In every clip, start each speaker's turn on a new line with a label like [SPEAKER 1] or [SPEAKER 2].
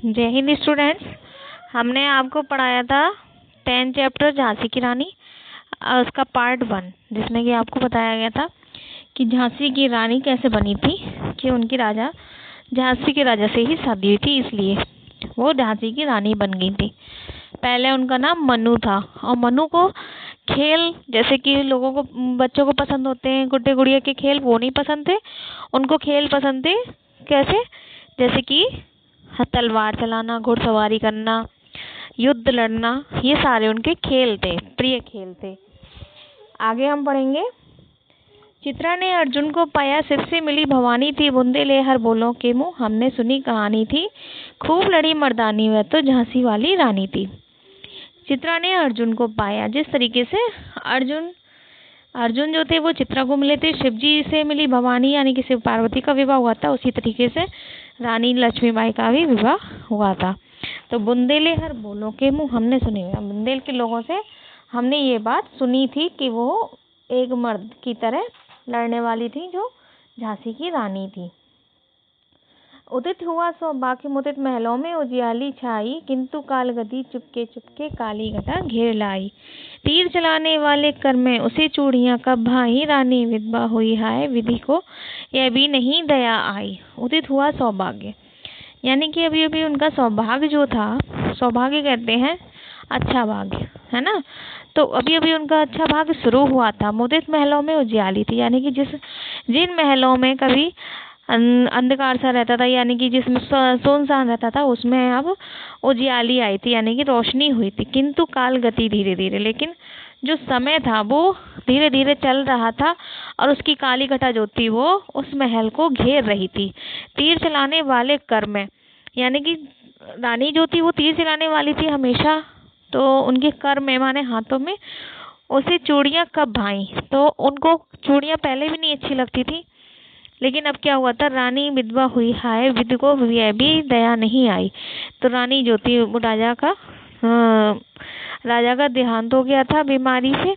[SPEAKER 1] जय हिंद स्टूडेंट्स। हमने आपको पढ़ाया था 10 चैप्टर झांसी की रानी, उसका पार्ट 1, जिसमें कि आपको बताया गया था कि झांसी की रानी कैसे बनी थी, कि उनकी राजा झांसी के राजा से ही शादी हुई थी, इसलिए वो झांसी की रानी बन गई थी। पहले उनका नाम मनु था और मनु को खेल जैसे कि लोगों को, बच्चों को पसंद होते हैं गुड्डे गुड़िया के खेल, वो नहीं पसंद थे। उनको खेल पसंद थे कैसे, जैसे कि तलवार चलाना, घुड़सवारी करना, युद्ध लड़ना, ये सारे उनके खेल थे, प्रिय खेल थे। आगे हम पढ़ेंगे। चित्रा ने अर्जुन को पाया, शिव से मिली भवानी थी, बूंदे ले हर बोलों के मुँह, हमने सुनी कहानी थी, खूब लड़ी मर्दानी, वह तो झांसी वाली रानी थी। चित्रा ने अर्जुन को पाया, जिस तरीके से अर्जुन जो थे वो चित्रा को मिले थे, शिव जी से मिली भवानी यानी कि शिव पार्वती का विवाह हुआ था, उसी तरीके से रानी लक्ष्मीबाई का भी विवाह हुआ था। तो बुंदेले हर बोलों के मुँह, हमने सुनी, बुंदेल के लोगों से हमने ये बात सुनी थी कि वो एक मर्द की तरह लड़ने वाली थी, जो झांसी की रानी थी। उदित हुआ सौभाग्य मुदित महलों में, उजियाली छाई, किंतु कालगति चुपके चुपके काली घटा घेर लाई। तीर चलाने वाले कर में उसे चूड़ियां कब भाई, रानी विधवा हुई हाय, विधि को यह भी नहीं दया आई। उदित हुआ सौभाग्य यानी कि अभी अभी उनका सौभाग्य जो था, सौभाग्य कहते हैं अच्छा भाग्य, है ना। तो अभी अभी उनका अच्छा भाग्य शुरू हुआ था। मुदित महलों में उजियाली थी यानी कि जिन महलों में कभी अंधकार सा रहता था, यानी कि जिसमें सुनसान रहता था, उसमें अब उजियाली आई थी यानी कि रोशनी हुई थी। किंतु काल गति धीरे धीरे, लेकिन जो समय था वो धीरे धीरे चल रहा था और उसकी काली घटा जो थी वो उस महल को घेर रही थी। तीर चलाने वाले कर में यानी कि रानी जो थी वो तीर चलाने वाली थी हमेशा, तो उनके कर में माने हाथों में उसे चूड़ियां कब भाई, तो उनको चूड़ियां पहले भी नहीं अच्छी लगती थी, लेकिन अब क्या हुआ था, रानी विधवा हुई हाय, विधि को यह भी दया नहीं आई। तो रानी जो थी वो राजा का देहांत हो गया था बीमारी से,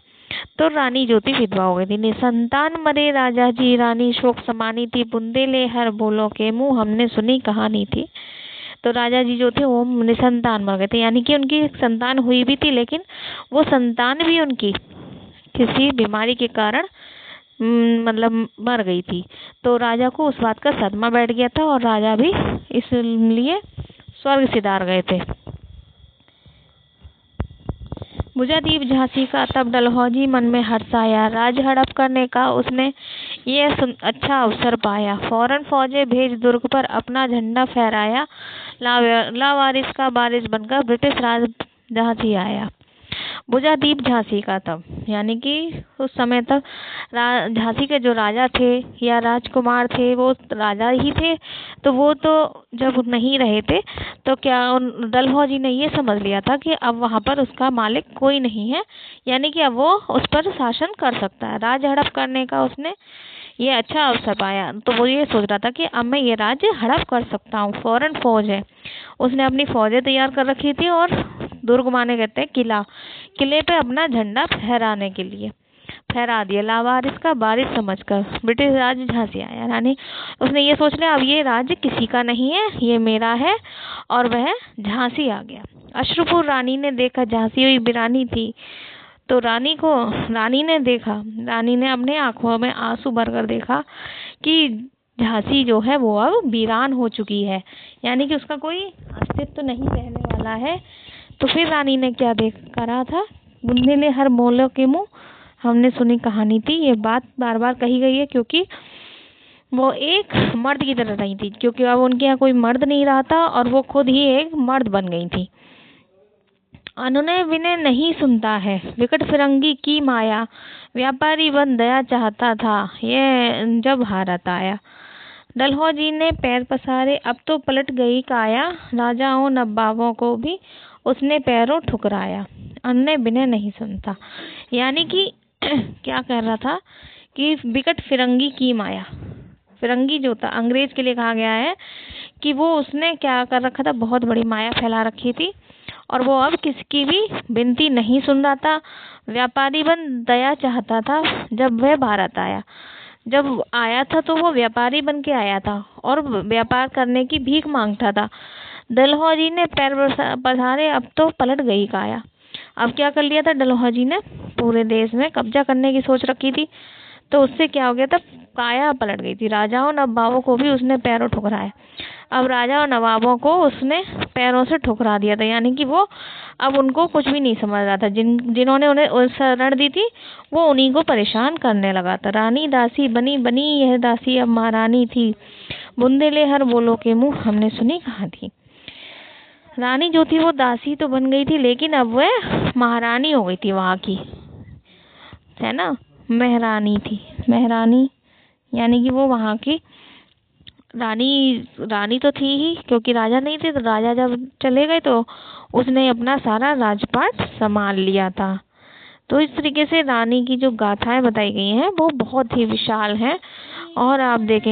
[SPEAKER 1] तो रानी जो थी विधवा हो गई थी। निसंतान मरे राजा जी, रानी शोक समानी थी, बुंदेले हर बोलों के मुँह, हमने सुनी कहानी थी। तो राजा जी जो थे वो निसंतान मर गए थे, यानी कि उनकी संतान हुई भी थी, लेकिन वो संतान भी उनकी किसी बीमारी के कारण मतलब मर गई थी। तो राजा को उस बात का सदमा बैठ गया था और राजा भी इसलिए स्वर्ग सिधार गए थे। बुझादीप झांसी का तब डलहौजी मन में हर्ष आया, राज हड़प करने का उसने ये अच्छा अवसर पाया। फौरन फौजें भेज दुर्ग पर अपना झंडा फहराया, लावारिस का बारिश बनकर ब्रिटिश राज झांसी आया। बुझादीप झांसी का तब यानी कि उस समय तक झांसी के जो राजा थे या राजकुमार थे वो राजा ही थे, तो वो तो जब नहीं रहे थे तो क्या डलहौजी ने ये समझ लिया था कि अब वहाँ पर उसका मालिक कोई नहीं है, यानी कि अब वो उस पर शासन कर सकता है। राज हड़प करने का उसने ये अच्छा अवसर पाया, तो वो ये सोच रहा था कि अब मैं ये राज्य हड़प कर सकता हूँ। फौरन फौज है, उसने अपनी फौजें तैयार कर रखी थी और दुर्ग माने कहते हैं किले पे अपना झंडा फहराने के लिए फहरा दिया। लावारिस का बारिश समझकर ब्रिटिश राज झांसी आया। रानी उसने ये सोच लिया अब ये राज्य किसी का नहीं है, ये मेरा है, और वह झांसी आ गया। अश्रुपुर रानी ने देखा, झांसी हुई वीरानी थी, तो रानी ने देखा, रानी ने अपने आंखों में आंसू भरकर देखा कि झांसी जो है वो अब वीरान हो चुकी है, यानी कि उसका कोई अस्तित्व नहीं रहने वाला है। तो फिर रानी ने क्या करा था, बुंदेले हर बोलों के मुँह, हमने सुनी कहानी थी। ये बात बार बार कही गई है क्योंकि वो एक मर्द की तरह नहीं थी, क्योंकि अब उनके यहाँ कोई मर्द नहीं रहा था और वो खुद ही एक मर्द बन गई थी। अनुनय विनय नहीं सुनता है, विकट फिरंगी की माया, व्यापारी बन दया चाहता था, ये जब भारत आया। डलहौजी ने पैर पसारे, अब तो पलट गई काया, राजाओं नवाबों को भी उसने पैरों ठुकराया। अनुनय विनय नहीं सुनता यानी कि क्या कर रहा था कि विकट फिरंगी की माया, फिरंगी जो था अंग्रेज के लिए कहा गया है कि वो उसने क्या कर रखा था, बहुत बड़ी माया फैला रखी थी और वो अब किसकी भी विनती नहीं सुन रहा था। व्यापारी बन दया चाहता था, जब वह भारत आया, जब आया था तो वो व्यापारी बन के आया था और व्यापार करने की भीख मांगता था। डलहौजी ने पैर पसारे, अब तो पलट गई काया। अब क्या कर लिया था डलहौजी ने, पूरे देश में कब्जा करने की सोच रखी थी, तो उससे क्या हो गया था, काया पलट गई थी। राजाओं नवाबों को भी उसने पैरों ठुकराया। अब राजा और नवाबों को उसने पैरों से ठुकरा दिया था, यानी कि वो अब उनको कुछ भी नहीं समझ रहा था। जिन्होंने उन्हें शरण दी थी वो उन्हीं को परेशान करने लगा था। रानी दासी बनी बनी यह दासी अब महारानी थी, बुंदेले हर बोलो के मुँह हमने सुनी कहाँ थी। रानी जो थी वो दासी तो बन गई थी, लेकिन अब वह महारानी हो गई थी वहाँ की, है ना। महारानी थी, महारानी यानी कि वो वहाँ की रानी तो थी ही, क्योंकि राजा नहीं थे। तो राजा जब चले गए तो उसने अपना सारा राजपाट संभाल लिया था। तो इस तरीके से रानी की जो गाथाएं बताई गई हैं वो बहुत ही विशाल हैं, और आप देखें